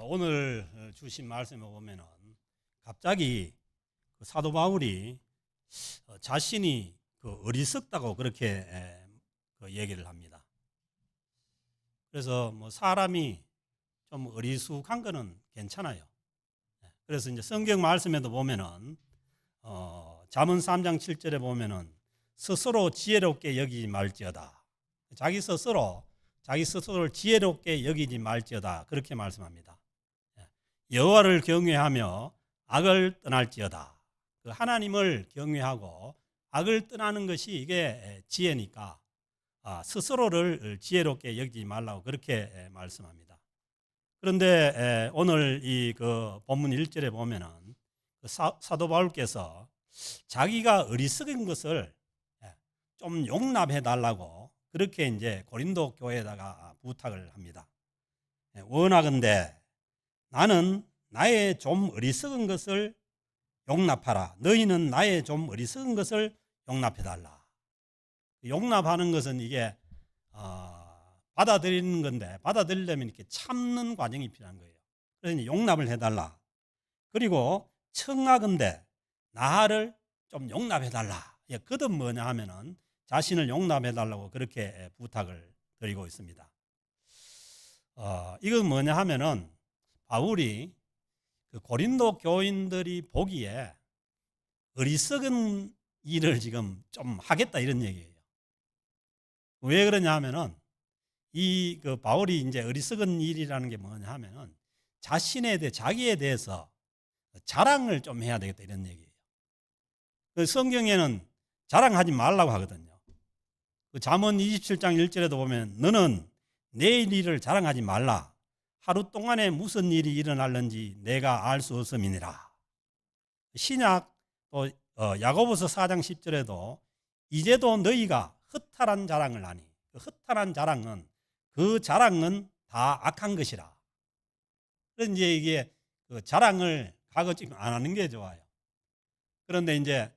오늘 주신 말씀에 보면은 갑자기 사도 바울이 자신이 어리석다고 그렇게 얘기를 합니다. 그래서 뭐 사람이 좀 어리숙한 거는 괜찮아요. 그래서 이제 성경 말씀에도 보면은 잠언 3장 7절에 보면은 스스로 지혜롭게 여기지 말지어다. 자기 스스로를 지혜롭게 여기지 말지어다. 그렇게 말씀합니다. 여호와를 경외하며 악을 떠날지어다. 하나님을 경외하고 악을 떠나는 것이 이게 지혜니까 스스로를 지혜롭게 여기지 말라고 그렇게 말씀합니다. 그런데 오늘 이 본문 1절에 보면은 사도 바울께서 자기가 어리석은 것을 좀 용납해 달라고 그렇게 이제 고린도 교회에다가 부탁을 합니다. 원하건대 나는 나의 좀 어리석은 것을 용납하라. 너희는 나의 좀 어리석은 것을 용납해 달라. 용납하는 것은 이게 받아들이는 건데 받아들이려면 이렇게 참는 과정이 필요한 거예요. 그래서 용납을 해달라. 그리고 청하건대 나를 좀 용납해 달라. 그것은 뭐냐 하면은 자신을 용납해 달라고 그렇게 부탁을 드리고 있습니다. 이건 뭐냐 하면은 바울이 고린도 교인들이 보기에 어리석은 일을 지금 좀 하겠다 이런 얘기예요. 왜 그러냐 하면은 바울이 이제 어리석은 일이라는 게 뭐냐 하면은 자기에 대해서 자랑을 좀 해야 되겠다 이런 얘기예요. 성경에는 자랑하지 말라고 하거든요. 잠언 27장 1절에도 보면 너는 내일 일을 자랑하지 말라. 하루 동안에 무슨 일이 일어날는지 내가 알 수 없음이니라. 신약 또 야고보서 4장 10절에도 이제도 너희가 허탈한 자랑을 하니 허탈한 자랑은 그 자랑은 다 악한 것이라. 그래서 이제 이게 자랑을 가급적 안 하는 게 좋아요. 그런데 이제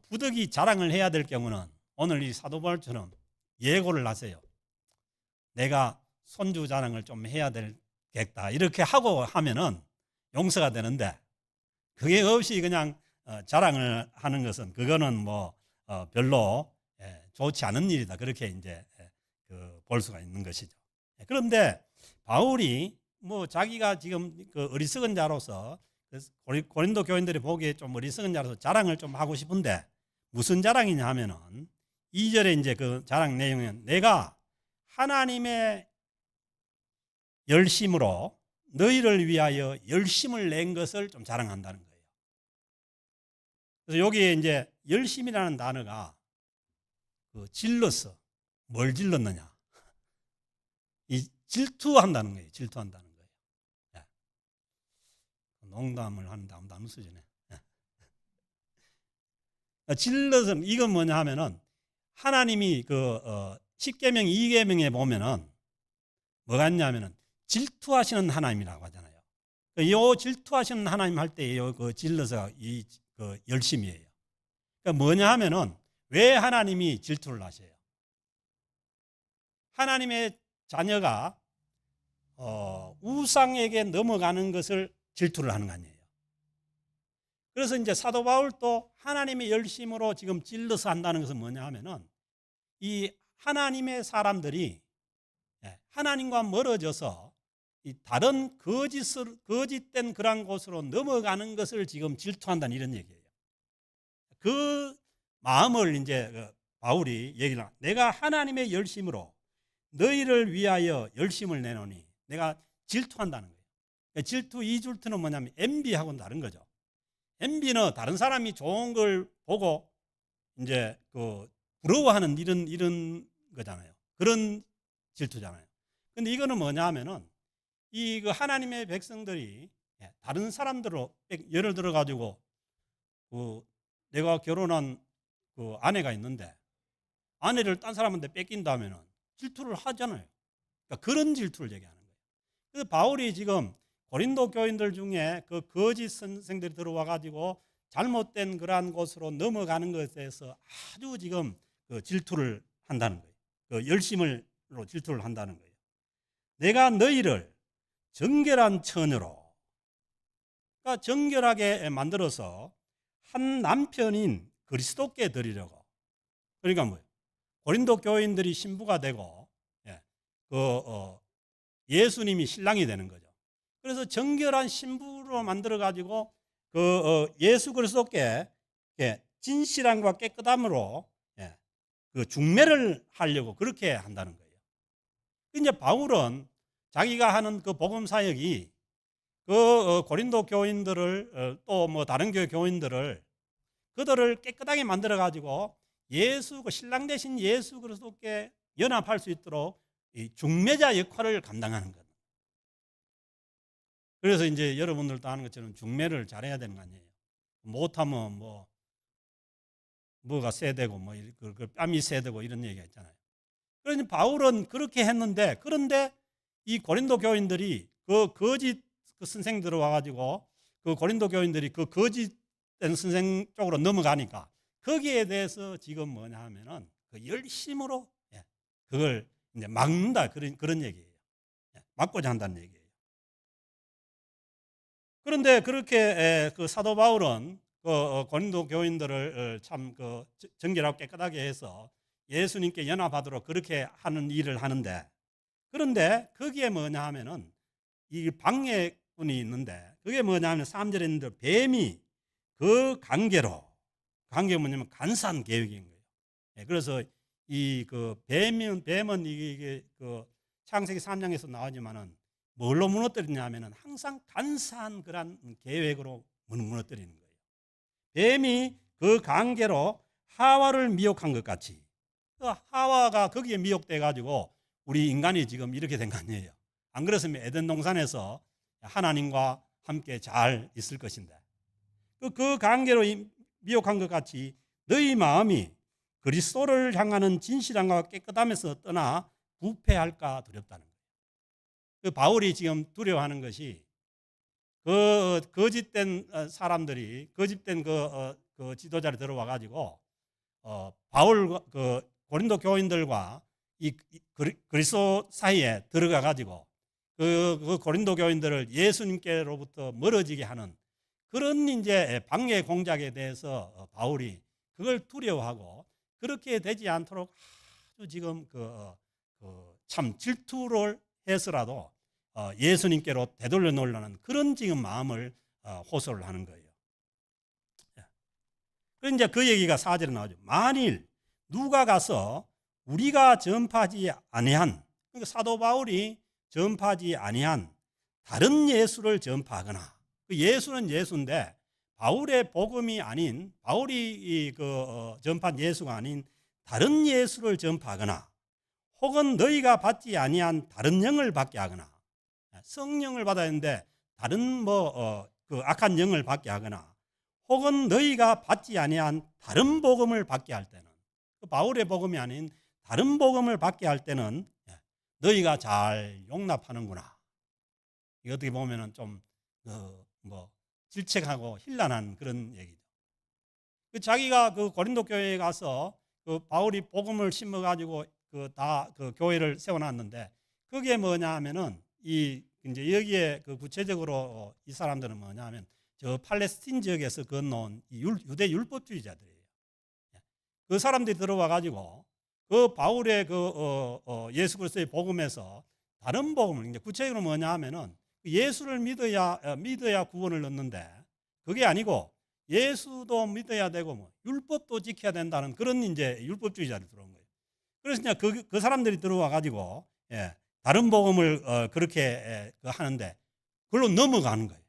부득이 자랑을 해야 될 경우는 오늘 이 사도 바울처럼 예고를 하세요. 내가 손주 자랑을 좀 해야 되겠다 이렇게 하고 하면은 용서가 되는데 그게 없이 그냥 자랑을 하는 것은 그거는 뭐 별로 좋지 않은 일이다 그렇게 이제 볼 수가 있는 것이죠. 그런데 바울이 뭐 자기가 지금 어리석은 자로서 고린도 교인들이 보기에 좀 어리석은 자로서 자랑을 좀 하고 싶은데 무슨 자랑이냐 하면은 2절에 이제 그 자랑 내용은 내가 하나님의 열심으로 너희를 위하여 열심을 낸 것을 좀 자랑한다는 거예요. 그래서 여기에 이제 열심이라는 단어가 질렀어. 뭘 질렀느냐? 이 질투한다는 거예요. 질투한다는 거예요. 농담을 하는데 아무도 안 웃어주네. 질럿은 이건 뭐냐 하면은 하나님이 10계명 2계명에 보면은 뭐가 있냐면은 질투하시는 하나님이라고 하잖아요. 이 질투하시는 하나님 할 때 질럿가 열심이에요. 그러니까 뭐냐 하면은 왜 하나님이 질투를 하셔요? 하나님의 자녀가 우상에게 넘어가는 것을 질투를 하는 거 아니에요. 그래서 이제 사도 바울도 하나님의 열심으로 지금 질러서 한다는 것은 뭐냐 하면은 이 하나님의 사람들이 하나님과 멀어져서 이 다른 거짓된 그런 곳으로 넘어가는 것을 지금 질투한다는 이런 얘기예요. 그 마음을 이제 바울이 얘기를 합니다. 내가 하나님의 열심으로 너희를 위하여 열심을 내노니 내가 질투한다는 거예요. 질투 이 질투는 뭐냐면 envy하고는 다른 거죠. envy는 다른 사람이 좋은 걸 보고 이제 부러워하는 이런 거잖아요. 그런 질투잖아요. 근데 이거는 뭐냐 하면은 하나님의 백성들이 다른 사람들로 예를 들어 가지고 내가 결혼한 아내가 있는데 아내를 딴 사람한테 뺏긴다면은 질투를 하잖아요. 그러니까 그런 질투를 얘기하는 거예요. 그래서 바울이 지금 고린도 교인들 중에 거짓 선생들이 들어와 가지고 잘못된 그러한 곳으로 넘어가는 것에 대해서 아주 지금 질투를 한다는 거예요. 열심으로 질투를 한다는 거예요. 내가 너희를 정결한 처녀로, 그러니까 정결하게 만들어서 한 남편인 그리스도께 드리려고. 그러니까 뭐예요? 고린도 교인들이 신부가 되고 예수님이 신랑이 되는 거죠. 그래서 정결한 신부로 만들어 가지고 예수 그리스도께 진실함과 깨끗함으로 그 중매를 하려고 그렇게 한다는 거예요. 이제 바울은 자기가 하는 그 복음 사역이 고린도 교인들을 또 뭐 다른 교회 교인들을 그들을 깨끗하게 만들어 가지고 그 신랑 되신 예수 그리스도께 연합할 수 있도록 이 중매자 역할을 감당하는 것. 그래서 이제 여러분들도 아는 것처럼 중매를 잘해야 되는 거 아니에요. 못하면 뭐가 세되고 뺨이 세되고 이런 얘기가 있잖아요. 그러니 바울은 그렇게 했는데, 그런데 이 고린도 교인들이 거짓 선생 들어와가지고 고린도 교인들이 거짓된 선생 쪽으로 넘어가니까 거기에 대해서 지금 뭐냐 하면은 열심으로 그걸 이제 막는다, 그런 얘기예요. 막고자 한다는 얘기예요. 그런데 그렇게 사도 바울은 고린도 교인들을 참 정결하고 깨끗하게 해서 예수님께 연합하도록 그렇게 하는 일을 하는데, 그런데 거기에 뭐냐 하면은 이 방해꾼이 있는데, 그게 뭐냐 하면 3절에 있는데 뱀이 그 관계가 뭐냐면 간사한 계획인 거예요. 그래서 뱀은 이게 창세기 3장에서 나오지만은 뭘로 무너뜨리냐면은 항상 간사한 그런 계획으로 무너뜨리는 거예요. 뱀이 그 관계로 하와를 미혹한 것 같이, 하와가 거기에 미혹돼 가지고 우리 인간이 지금 이렇게 된 거 아니에요. 안 그랬으면 에덴 동산에서 하나님과 함께 잘 있을 것인데, 그 관계로 미혹한 것 같이 너희 마음이 그리스도를 향하는 진실함과 깨끗함에서 떠나 부패할까 두렵다는 거예요. 바울이 지금 두려워하는 것이 거짓된 사람들이, 거짓된 지도자를 들어와 가지고 바울 고린도 교인들과 이 그리스도 사이에 들어가 가지고 그 고린도 교인들을 예수님께로부터 멀어지게 하는 그런 이제 방해 공작에 대해서 바울이 그걸 두려워하고, 그렇게 되지 않도록 아주 지금 참 질투를 해서라도 예수님께로 되돌려 놓으려는 그런 지금 마음을 호소를 하는 거예요. 그런데 이제 그 얘기가 4절에 나오죠. 만일 누가 가서 우리가 전파하지 아니한, 그러니까 사도 바울이 전파하지 아니한 다른 예수를 전파하거나, 그 예수는 예수인데 바울의 복음이 아닌, 바울이 전파한 예수가 아닌 다른 예수를 전파하거나, 혹은 너희가 받지 아니한 다른 영을 받게 하거나, 성령을 받아야 하는데 다른 악한 영을 받게 하거나, 혹은 너희가 받지 아니한 다른 복음을 받게 할 때는, 바울의 복음이 아닌 다른 복음을 받게 할 때는 너희가 잘 용납하는구나. 이 어떻게 보면은 좀 질책하고 힐난한 그런 얘기죠. 자기가 고린도 교회에 가서 바울이 복음을 심어 가지고 교회를 세워놨는데, 그게 뭐냐 하면은 이제 여기에 구체적으로 이 사람들은 뭐냐 하면 저 팔레스틴 지역에서 건너온 유대 율법주의자들이에요. 그 사람들이 들어와 가지고 바울의 예수 그리스도의 복음에서 다른 복음을, 이제 구체적으로 뭐냐 하면은 예수를 믿어야 구원을 얻는데, 그게 아니고 예수도 믿어야 되고 율법도 지켜야 된다는 그런 이제 율법주의자들이 들어온 거예요. 그래서 이제 그 사람들이 들어와 가지고 다른 복음을 그렇게 하는데 그걸로 넘어가는 거예요.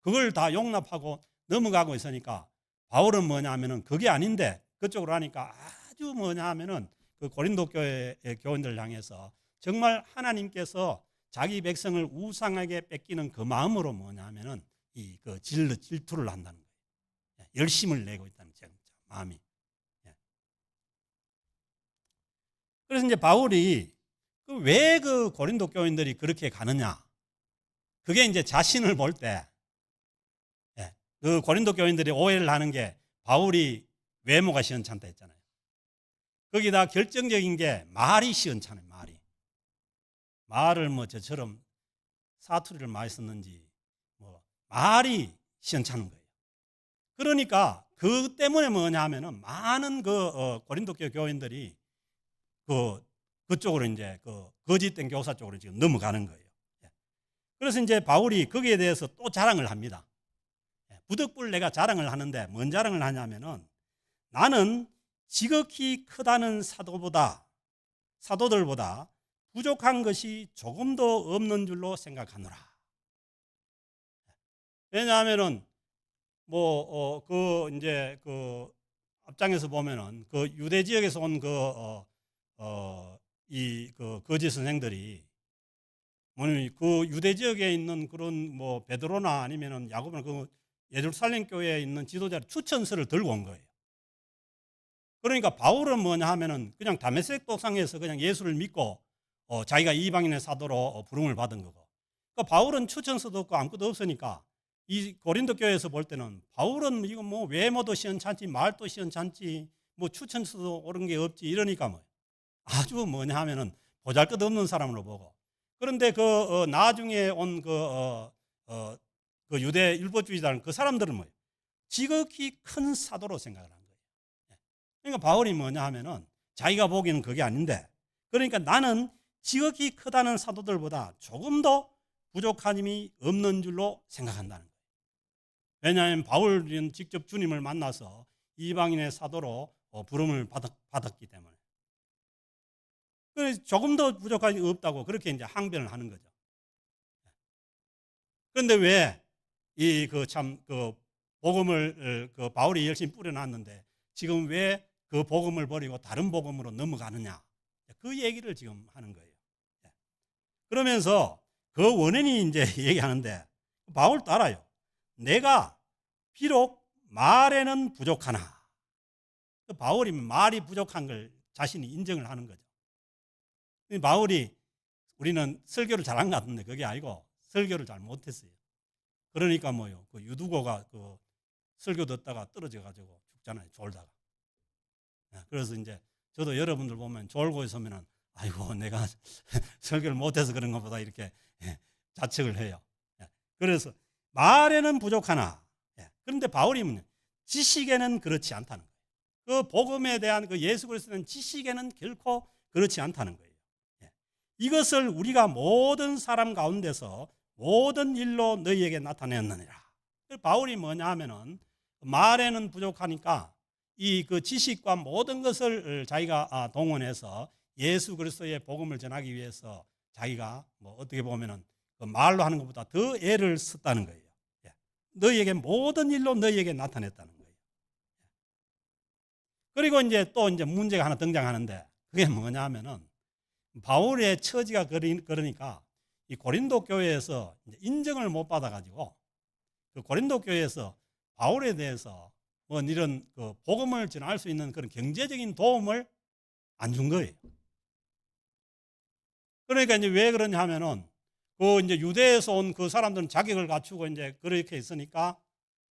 그걸 다 용납하고 넘어가고 있으니까 바울은 뭐냐 하면은 그게 아닌데 그쪽으로 하니까 아주 뭐냐 하면은 고린도 교회 교인들 향해서 정말 하나님께서 자기 백성을 우상하게 뺏기는 그 마음으로 뭐냐 하면은 질투를 한다는 거예요. 열심을 내고 있다는 마음이. 그래서 이제 바울이 왜 고린도 교인들이 그렇게 가느냐? 그게 이제 자신을 볼 때, 고린도 교인들이 오해를 하는 게 바울이 외모가 시원찮다 했잖아요. 거기다 결정적인 게 말이 시원찮아요. 말을 저처럼 사투리를 많이 썼는지 뭐 말이 시원찮은 거예요. 그러니까 그 때문에 뭐냐 하면은 많은 고린도 교인들이 그쪽으로 이제 거짓된 교사 쪽으로 지금 넘어가는 거예요. 그래서 이제 바울이 거기에 대해서 또 자랑을 합니다. 부득불 내가 자랑을 하는데 뭔 자랑을 하냐면은 나는 지극히 크다는 사도들보다 부족한 것이 조금도 없는 줄로 생각하노라. 왜냐하면은 이제 앞장에서 보면은 유대 지역에서 온 거짓 선생들이 뭐냐면 유대 지역에 있는 그런 베드로나 아니면은 야고보나 예루살렘 교회에 있는 지도자 추천서를 들고 온 거예요. 그러니까 바울은 뭐냐 하면은 그냥 다메섹 도상에서 그냥 예수를 믿고 자기가 이방인의 사도로 부름을 받은 거고. 그러니까 바울은 추천서도 없고 아무것도 없으니까 이 고린도 교회에서 볼 때는 바울은 이거 외모도 시원찮지 말도 시원찮지 추천서도 옳은 게 없지 이러니까 아주 뭐냐 하면은 보잘것없는 사람으로 보고. 그런데 나중에 온 유대 율법주의자는 그 사람들은 지극히 큰 사도로 생각을 한 거예요. 그러니까 바울이 뭐냐 하면은 자기가 보기에는 그게 아닌데, 그러니까 나는 지극히 크다는 사도들보다 조금 더 부족한 힘이 없는 줄로 생각한다는 거예요. 왜냐하면 바울은 직접 주님을 만나서 이방인의 사도로 부름을 받았기 때문에. 그래서 조금 더 부족한 힘이 없다고 그렇게 이제 항변을 하는 거죠. 그런데 왜 복음을 바울이 열심히 뿌려놨는데 지금 왜 그 복음을 버리고 다른 복음으로 넘어가느냐, 그 얘기를 지금 하는 거예요. 그러면서 그 원인이 이제 얘기하는데 바울도 알아요. 내가 비록 말에는 부족하나. 바울이 말이 부족한 걸 자신이 인정을 하는 거죠. 바울이 우리는 설교를 잘한 것 같은데 그게 아니고 설교를 잘 못했어요. 그러니까 유두고가 설교 듣다가 떨어져 가지고 죽잖아요. 졸다가. 그래서 이제 저도 여러분들 보면 졸고 있으면은 아이고 내가 설교를 못해서 그런 것보다 이렇게 자책을 해요. 그래서 말에는 부족하나. 그런데 바울이 지식에는 그렇지 않다는 거예요. 그 복음에 대한 예수 그리스도에 대한 지식에는 결코 그렇지 않다는 거예요. 이것을 우리가 모든 사람 가운데서 모든 일로 너희에게 나타냈느니라. 바울이 뭐냐 하면은 말에는 부족하니까 그 지식과 모든 것을 자기가 동원해서 예수 그리스도의 복음을 전하기 위해서 자기가 어떻게 보면은 말로 하는 것보다 더 애를 썼다는 거예요. 너희에게 모든 일로 너희에게 나타냈다는 거예요. 그리고 이제 또 문제가 하나 등장하는데 그게 뭐냐 하면은 바울의 처지가 그러니까 이 고린도 교회에서 인정을 못 받아가지고 그 고린도 교회에서 바울에 대해서 이런 복음을 전할 수 있는 그런 경제적인 도움을 안 준 거예요. 그러니까 이제 왜 그러냐 하면은 이제 유대에서 온 그 사람들은 자격을 갖추고 이제 그렇게 있으니까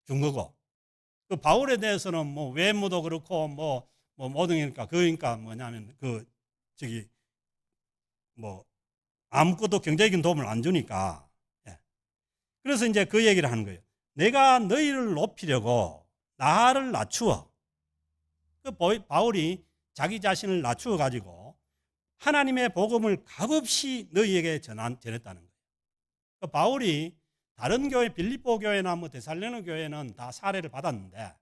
준 거고, 그 바울에 대해서는 외모도 그렇고 모든 그러니까 뭐냐면 아무것도 경제적인 도움을 안 주니까. 그래서 이제 그 얘기를 하는 거예요. 내가 너희를 높이려고 나를 낮추어. 바울이 자기 자신을 낮추어 가지고 하나님의 복음을 값없이 너희에게 전했다는 거예요. 바울이 다른 교회, 빌립보 교회나 데살로니가 교회는 다 사례를 받았는데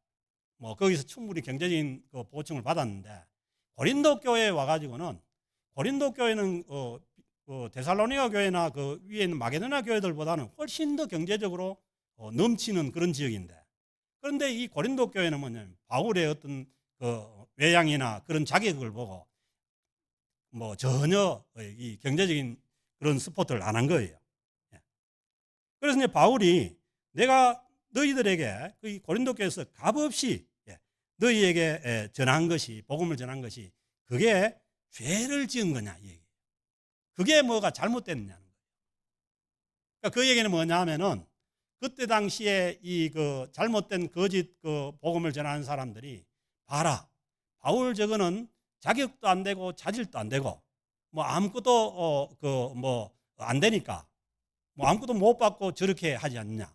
거기서 충분히 경제적인 보충을 받았는데 고린도 교회에 와가지고는 고린도 교회는 데살로니가 교회나 위에 있는 마게도냐 교회들보다는 훨씬 더 경제적으로 넘치는 그런 지역인데, 그런데 이 고린도 교회는 뭐냐면 바울의 어떤 외양이나 그런 자격을 보고 전혀 이 경제적인 그런 스포트를 안 한 거예요. 그래서 이제 바울이 내가 너희들에게 이 고린도 교회에서 값없이 너희에게 전한 것이, 복음을 전한 것이 그게 죄를 지은 거냐 이 얘기예요. 그게 뭐가 잘못됐느냐는 거예요. 그러니까 그 얘기는 뭐냐 하면은 그때 당시에 이 잘못된 거짓 복음을 전하는 사람들이 봐라, 바울 저거는 자격도 안 되고 자질도 안 되고 아무것도 안 되니까 뭐 아무것도 못 받고 저렇게 하지 않느냐.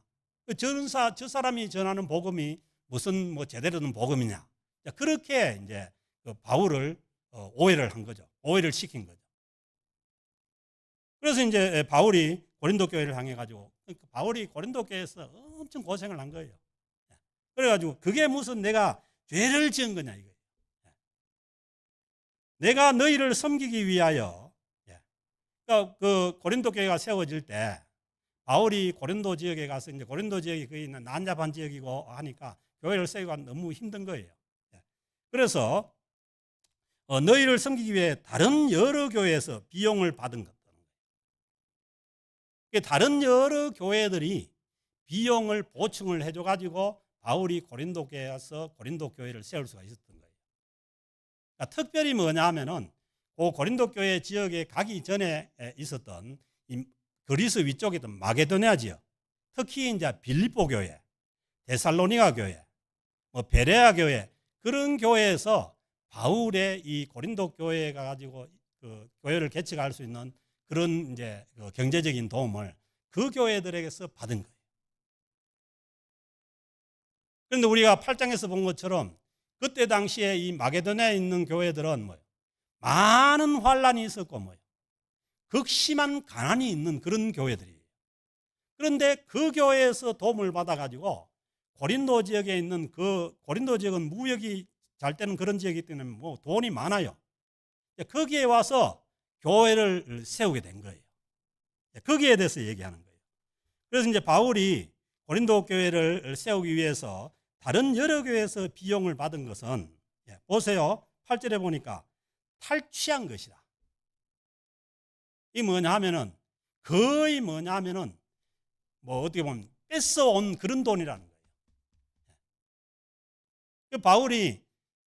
저 사람이 전하는 복음이 무슨 뭐 제대로 된 복음이냐. 그렇게 이제 그 바울을 오해를 한 거죠. 오해를 시킨 거죠. 그래서 이제 바울이 고린도 교회를 향해 가지고, 바울이 고린도 교회에서 엄청 고생을 한 거예요. 그래가지고 그게 무슨 내가 죄를 지은 거냐 이거예요. 내가 너희를 섬기기 위하여, 그러니까 그 고린도 교회가 세워질 때 바울이 고린도 지역에 가서, 이제 고린도 지역이 거의 난잡한 지역이고 하니까 교회를 세우기가 너무 힘든 거예요. 그래서 너희를 섬기기 위해 다른 여러 교회에서 비용을 받은 것. 다른 여러 교회들이 비용을 보충을 해줘가지고 바울이 고린도 교회에 와서 고린도 교회를 세울 수가 있었던 거예요. 그러니까 특별히 뭐냐 하면은 그 고린도 교회 지역에 가기 전에 있었던 이 그리스 위쪽에 있던 마게도니아 지역, 특히 이제 빌립보 교회, 데살로니가 교회, 뭐 베레아 교회, 그런 교회에서 바울의 이 고린도 교회에 가지고 그 교회를 개척할 수 있는 그런 이제 그 경제적인 도움을 그 교회들에게서 받은 거예요. 그런데 우리가 8장에서 본 것처럼 그때 당시에 이 마게도냐에 있는 교회들은 뭐예요? 많은 환란이 있었고 뭐예요? 극심한 가난이 있는 그런 교회들이에요. 그런데 그 교회에서 도움을 받아가지고 고린도 지역에 있는, 그 고린도 지역은 무역이 잘 되는 그런 지역이기 때문에 뭐 돈이 많아요. 거기에 와서 교회를 세우게 된 거예요. 거기에 대해서 얘기하는 거예요. 그래서 이제 바울이 고린도 교회를 세우기 위해서 다른 여러 교회에서 비용을 받은 것은, 보세요. 8절에 보니까 탈취한 것이다. 이 뭐냐 하면은, 거의 뭐냐 하면은 뭐 어떻게 보면 뺏어온 그런 돈이라는 거예요. 바울이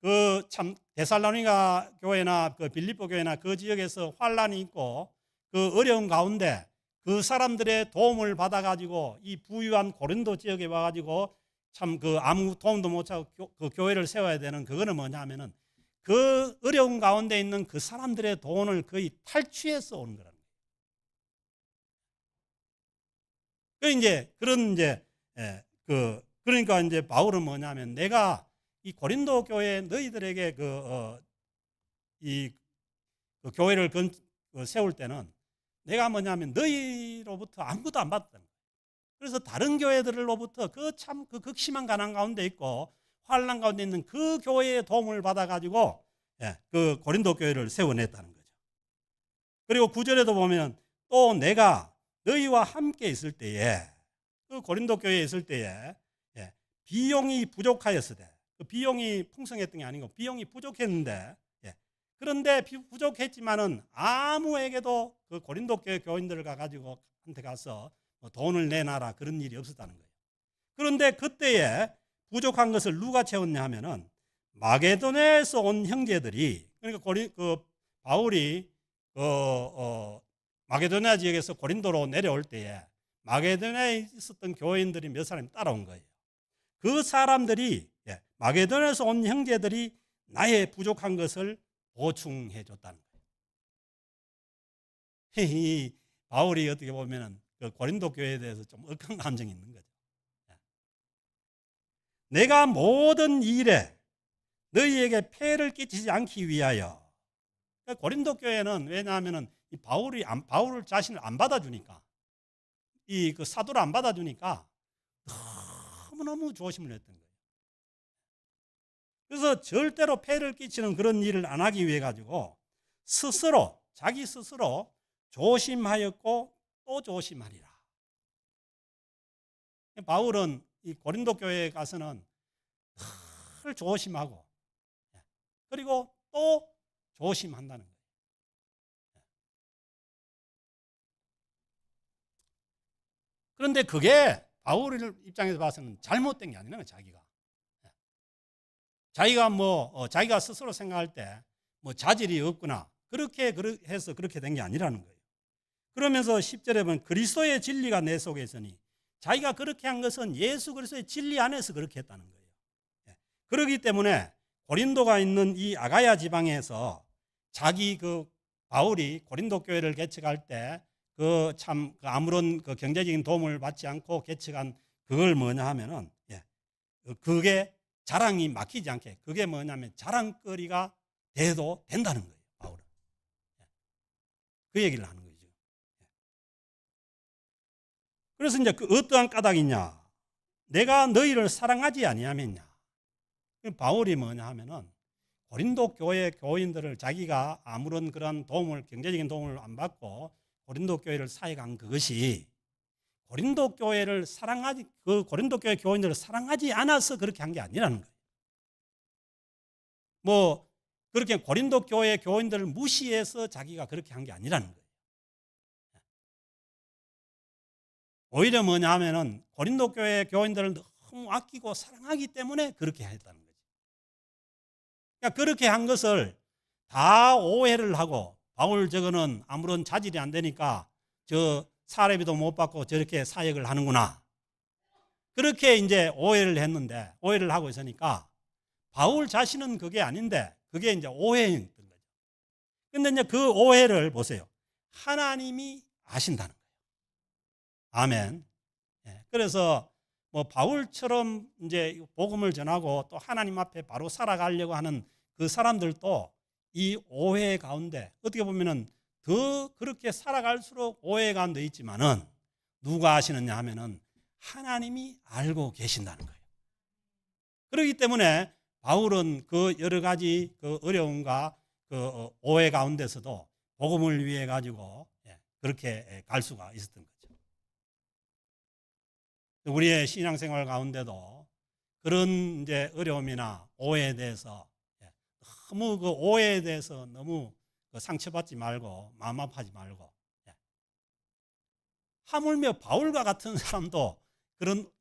그 참 데살로니가 교회나 그 빌립보 교회나 그 지역에서 환란이 있고 그 어려운 가운데 그 사람들의 도움을 받아가지고 이 부유한 고린도 지역에 와가지고 참 그 아무 도움도 못 찾고 그 교회를 세워야 되는, 그거는 뭐냐 하면은 그 어려운 가운데 있는 그 사람들의 돈을 거의 탈취해서 오는 거라는 거예요. 그 이제 그런 이제 그러니까 이제 바울은 뭐냐면, 내가 이 고린도 교회 너희들에게 이 교회를 세울 때는 내가 뭐냐면 너희로부터 아무것도 안 받았다는 거예요. 그래서 다른 교회들로부터 그 극심한 가난 가운데 있고 환난 가운데 있는 그 교회의 도움을 받아가지고 그 고린도 교회를 세워냈다는 거죠. 그리고 9절에도 보면 또 내가 너희와 함께 있을 때에, 그 고린도 교회에 있을 때에 비용이 부족하였으되, 그 비용이 풍성했던 게 아니고 비용이 부족했는데, 그런데 부족했지만은 아무에게도 그 고린도 교회 교인들을 가가지고 한테 가서 뭐 돈을 내놔라 그런 일이 없었다는 거예요. 그런데 그때에 부족한 것을 누가 채웠냐 하면은 마게도냐에서 온 형제들이, 그러니까 바울이 마게도냐 지역에서 고린도로 내려올 때에 마게도냐에 있었던 교인들이 몇 사람이 따라온 거예요. 그 사람들이, 마게도냐에서 온 형제들이 나의 부족한 것을 보충해 줬다는 거예요. 이 바울이 어떻게 보면은 그 고린도 교회에 대해서 좀 억한 감정이 있는 거죠. 내가 모든 일에 너희에게 폐를 끼치지 않기 위하여. 그러니까 고린도 교회는 왜냐하면은 이 바울 자신을 안 받아주니까, 그 사도를 안 받아주니까 너무너무 조심을 했던 거예요. 그래서 절대로 폐를 끼치는 그런 일을 안 하기 위해 가지고 자기 스스로 조심하였고 또 조심하리라. 바울은 이 고린도 교회에 가서는 늘 조심하고 그리고 또 조심한다는 거예요. 그런데 그게 바울 입장에서 봐서는 잘못된 게 아니라는 거예요. 자기가 스스로 생각할 때 뭐 자질이 없구나, 그렇게 해서 그렇게 된 게 아니라는 거예요. 그러면서 10절에 보면 그리스도의 진리가 내 속에 있으니, 자기가 그렇게 한 것은 예수 그리스도의 진리 안에서 그렇게 했다는 거예요. 그렇기 때문에 고린도가 있는 이 아가야 지방에서 바울이 고린도 교회를 개척할 때 아무런 경제적인 도움을 받지 않고 개척한 그걸 뭐냐 하면은 그게 자랑이 막히지 않게 그게 뭐냐면 자랑거리가 돼도 된다는 거예요. 바울은 그 얘기를 하는 거죠. 그래서 이제 그 어떠한 까닭이냐? 내가 너희를 사랑하지 아니하면냐? 바울이 뭐냐 하면은 고린도 교회 교인들을 자기가 아무런 그런 경제적인 도움을 안 받고 고린도 교회를 사역한 그것이 고린도 교회를 고린도 교회 교인들을 사랑하지 않아서 그렇게 한 게 아니라는 거예요. 뭐 그렇게 고린도 교회 교인들을 무시해서 자기가 그렇게 한 게 아니라는 거예요. 오히려 뭐냐 하면은 고린도 교회 교인들을 너무 아끼고 사랑하기 때문에 그렇게 했다는 거죠. 그러니까 그렇게 한 것을 다 오해를 하고 바울 저거는 아무런 자질이 안 되니까 저 사례비도 못 받고 저렇게 사역을 하는구나. 그렇게 이제 오해를 하고 있으니까 바울 자신은 그게 아닌데 그게 이제 오해였던 거죠. 근데 이제 그 오해를 보세요. 하나님이 아신다는 거예요. 아멘. 그래서 뭐 바울처럼 이제 복음을 전하고 또 하나님 앞에 바로 살아가려고 하는 그 사람들도 이 오해 가운데 어떻게 보면은 더 그렇게 살아갈수록 오해 가운데 있지만은 누가 아시느냐 하면은 하나님이 알고 계신다는 거예요. 그렇기 때문에 바울은 그 여러 가지 그 어려움과 그 오해 가운데서도 복음을 위해 가지고 그렇게 갈 수가 있었던 거죠. 우리의 신앙생활 가운데도 그런 이제 어려움이나 오해에 대해서 너무 그 오해에 대해서 너무 상처받지 말고 마음 아파하지 말고 하물며 바울과 같은 사람도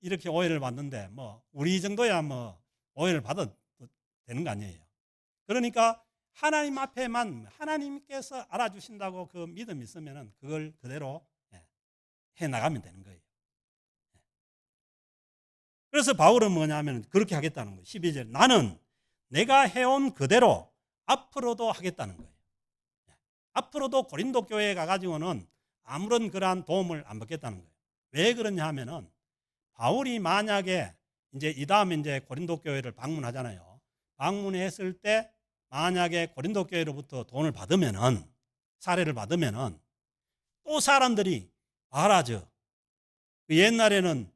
이렇게 오해를 받는데 뭐 우리 정도야 뭐 오해를 받아도 되는 거 아니에요. 그러니까 하나님 앞에만 하나님께서 알아주신다고 그 믿음이 있으면은 그걸 그대로 해 나가면 되는 거예요. 그래서 바울은 뭐냐면 그렇게 하겠다는 거예요. 12절 나는 내가 해온 그대로 앞으로도 하겠다는 거예요. 앞으로도 고린도 교회에 가가지고는 아무런 그러한 도움을 안 받겠다는 거예요. 왜 그러냐 하면은 바울이 만약에 이제 이 다음에 이제 고린도 교회를 방문하잖아요. 방문했을 때 만약에 고린도 교회로부터 돈을 받으면은 사례를 받으면은 또 사람들이 알아죠. 옛날에는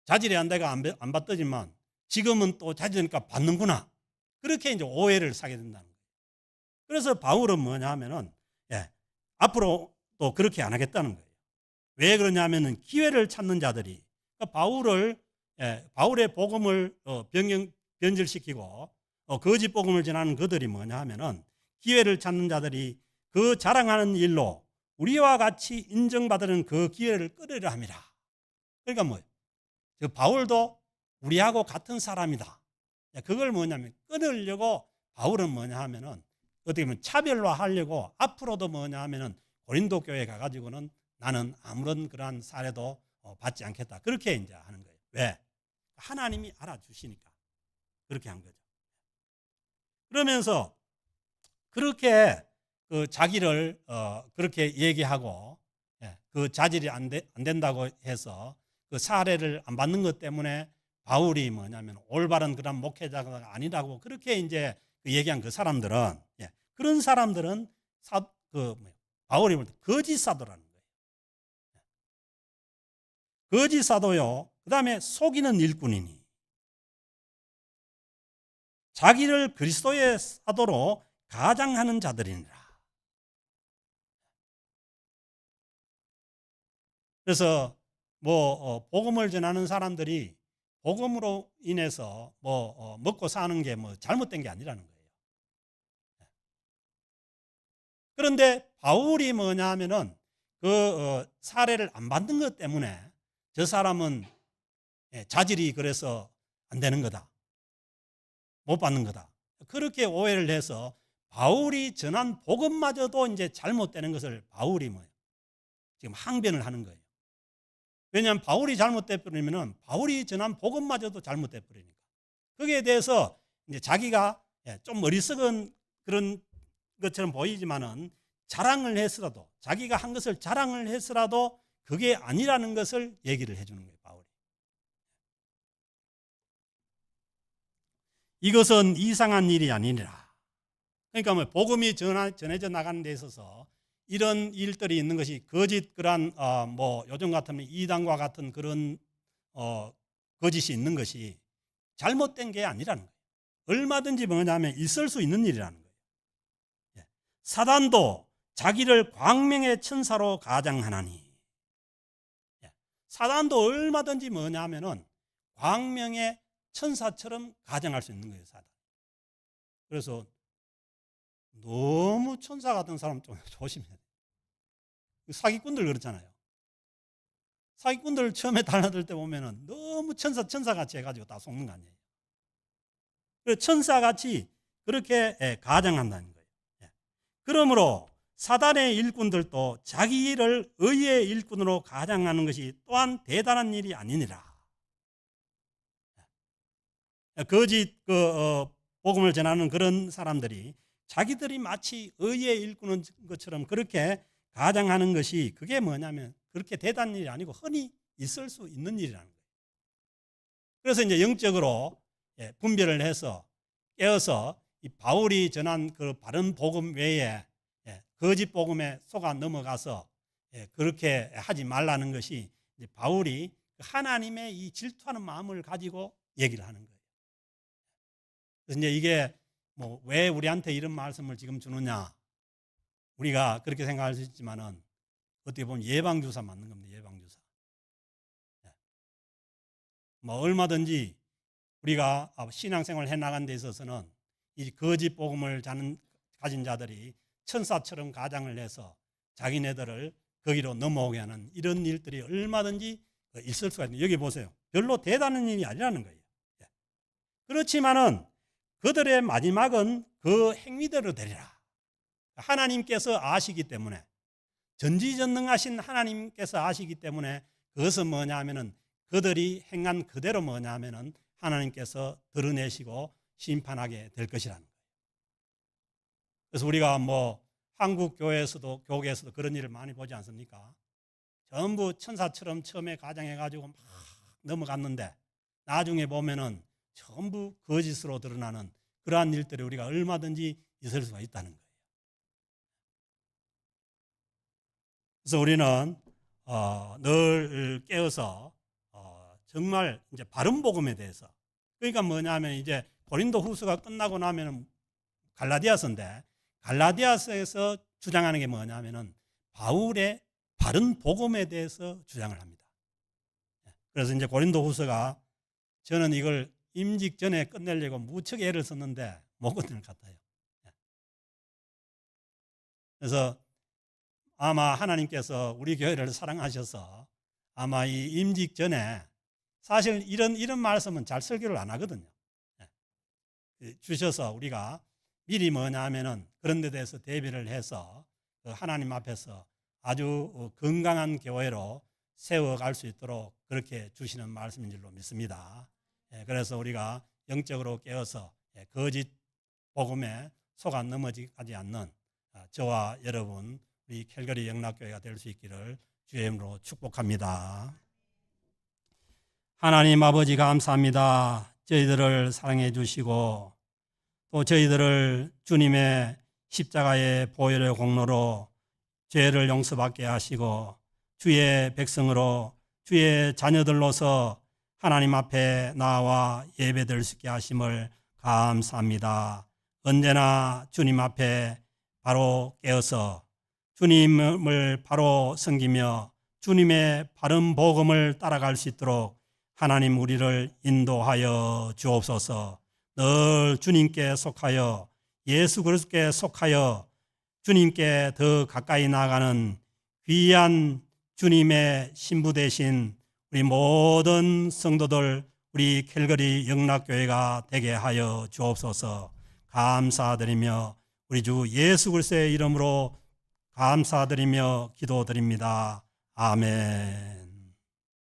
자질이 안 돼가 안 받더지만 지금은 또 자질이니까 받는구나. 그렇게 이제 오해를 사게 된다는 거예요. 그래서 바울은 뭐냐 하면은 앞으로 또 그렇게 안 하겠다는 거예요. 왜 그러냐 하면은 기회를 찾는 자들이 그러니까 바울의 복음을 변질시키고 거짓 복음을 전하는 그들이 뭐냐 하면은 기회를 찾는 자들이 그 자랑하는 일로 우리와 같이 인정받는 그 기회를 끌으려 합니다. 그러니까 뭐예요? 바울도 우리하고 같은 사람이다. 그걸 뭐냐면 끊으려고 바울은 뭐냐 하면은 어떻게 보면 차별화하려고 앞으로도 뭐냐 하면은 고린도 교회에 가가지고는 나는 아무런 그러한 사례도 받지 않겠다. 그렇게 이제 하는 거예요. 왜? 하나님이 알아주시니까 그렇게 한 거죠. 그러면서 그렇게 그 자기를 그렇게 얘기하고 그 자질이 안 된다고 해서 그 사례를 안 받는 것 때문에 바울이 뭐냐면 올바른 그런 목회자가 아니라고 그렇게 이제 얘기한 그 사람들은 그런 사람들은 바울이 볼 때 거짓 사도라는 거예요. 거짓 사도요. 그다음에 속이는 일꾼이니 자기를 그리스도의 사도로 가장하는 자들이니라. 그래서 복음을 전하는 사람들이 복음으로 인해서 먹고 사는 게 잘못된 게 아니라는 거예요. 그런데 바울이 뭐냐 하면은 그 사례를 안 받는 것 때문에 저 사람은 자질이 그래서 안 되는 거다. 못 받는 거다. 그렇게 오해를 해서 바울이 전한 복음마저도 이제 잘못되는 것을 바울이 지금 항변을 하는 거예요. 왜냐하면 바울이 잘못돼 버리면은 바울이 전한 복음마저도 잘못돼 버리니까. 거기에 대해서 이제 자기가 좀 어리석은 그런 것처럼 보이지만은 자랑을 해서라도, 자기가 한 것을 자랑을 해서라도 그게 아니라는 것을 얘기를 해주는 거예요, 바울이. 이것은 이상한 일이 아니니라. 그러니까 뭐 복음이 전해져 나가는 데 있어서 이런 일들이 있는 것이 거짓, 그러한 뭐 요즘 같으면 이단과 같은 그런 거짓이 있는 것이 잘못된 게 아니라는 거예요. 얼마든지 뭐냐면 있을 수 있는 일이라는 거예요. 사단도 자기를 광명의 천사로 가장하나니. 사단도 얼마든지 뭐냐면은 광명의 천사처럼 가장할 수 있는 거예요, 사단. 그래서 너무 천사 같은 사람 좀 조심해야 돼요. 사기꾼들 그렇잖아요. 사기꾼들 처음에 달라들 때 보면은 너무 천사같이 해가지고 다 속는 거 아니에요. 그래서 천사같이 그렇게 가장한다는 거예요. 그러므로 사단의 일꾼들도 자기 일을 의의 일꾼으로 가장하는 것이 또한 대단한 일이 아니니라. 거짓 복음을 전하는 그런 사람들이 자기들이 마치 의의 일꾼인 것처럼 그렇게 가장하는 것이 그게 뭐냐면 그렇게 대단한 일이 아니고 흔히 있을 수 있는 일이라는 거예요. 그래서 이제 영적으로 분별을 해서 깨어서 이 바울이 전한 그 바른 복음 외에 거짓 복음에 속아 넘어가서 그렇게 하지 말라는 것이 이제 바울이 하나님의 이 질투하는 마음을 가지고 얘기를 하는 거예요. 그래서 이제 이게 뭐 왜 우리한테 이런 말씀을 지금 주느냐, 우리가 그렇게 생각할 수 있지만은 어떻게 보면 예방주사 맞는 겁니다. 예방주사. 뭐 얼마든지 우리가 신앙생활을 해나가는 데 있어서는 이 거짓 복음을 가진 자들이 천사처럼 가장을 해서 자기네들을 거기로 넘어오게 하는 이런 일들이 얼마든지 있을 수가 있는. 여기 보세요. 별로 대단한 일이 아니라는 거예요. 그렇지만은 그들의 마지막은 그 행위대로 되리라. 하나님께서 아시기 때문에, 전지전능하신 하나님께서 아시기 때문에 그것은 뭐냐 하면은 그들이 행한 그대로 뭐냐 하면은 하나님께서 드러내시고 심판하게 될 것이라는 거예요. 그래서 우리가 뭐 한국 교회에서도 교계에서도 그런 일을 많이 보지 않습니까? 전부 천사처럼 처음에 가장해가지고 막 넘어갔는데 나중에 보면은 전부 거짓으로 드러나는 그러한 일들이 우리가 얼마든지 있을 수가 있다는 거예요. 그래서 우리는 늘 깨어서 정말 이제 바른 복음에 대해서, 그러니까 뭐냐면 이제 고린도 후서가 끝나고 나면은 갈라디아서인데, 갈라디아서에서 주장하는 게 뭐냐면은 바울의 바른 복음에 대해서 주장을 합니다. 그래서 이제 고린도 후서가 저는 이걸 임직 전에 끝내려고 무척 애를 썼는데 못 끝낼 것 같아요. 그래서 아마 하나님께서 우리 교회를 사랑하셔서 아마 이 임직 전에, 사실 이런 말씀은 잘 설교를 안 하거든요. 주셔서 우리가 미리 뭐냐 하면은 그런 데 대해서 대비를 해서 하나님 앞에서 아주 건강한 교회로 세워갈 수 있도록 그렇게 주시는 말씀인 줄로 믿습니다. 그래서 우리가 영적으로 깨어서 거짓 복음에 속아 넘어가지 않는 저와 여러분, 우리 캘거리 영락교회가 될 수 있기를 주의 이름으로 축복합니다. 하나님 아버지 감사합니다. 저희들을 사랑해 주시고 또 저희들을 주님의 십자가의 보혈의 공로로 죄를 용서받게 하시고 주의 백성으로, 주의 자녀들로서 하나님 앞에 나와 예배드릴 수 있게 하심을 감사합니다. 언제나 주님 앞에 바로 깨어서 주님을 바로 섬기며 주님의 바른 복음을 따라갈 수 있도록 하나님 우리를 인도하여 주옵소서. 늘 주님께 속하여, 예수 그리스도께 속하여 주님께 더 가까이 나아가는 귀한 주님의 신부 되신 우리 모든 성도들, 우리 캘거리 영락교회가 되게 하여 주옵소서. 감사드리며 우리 주 예수 그리스도의 이름으로 감사드리며 기도드립니다. 아멘.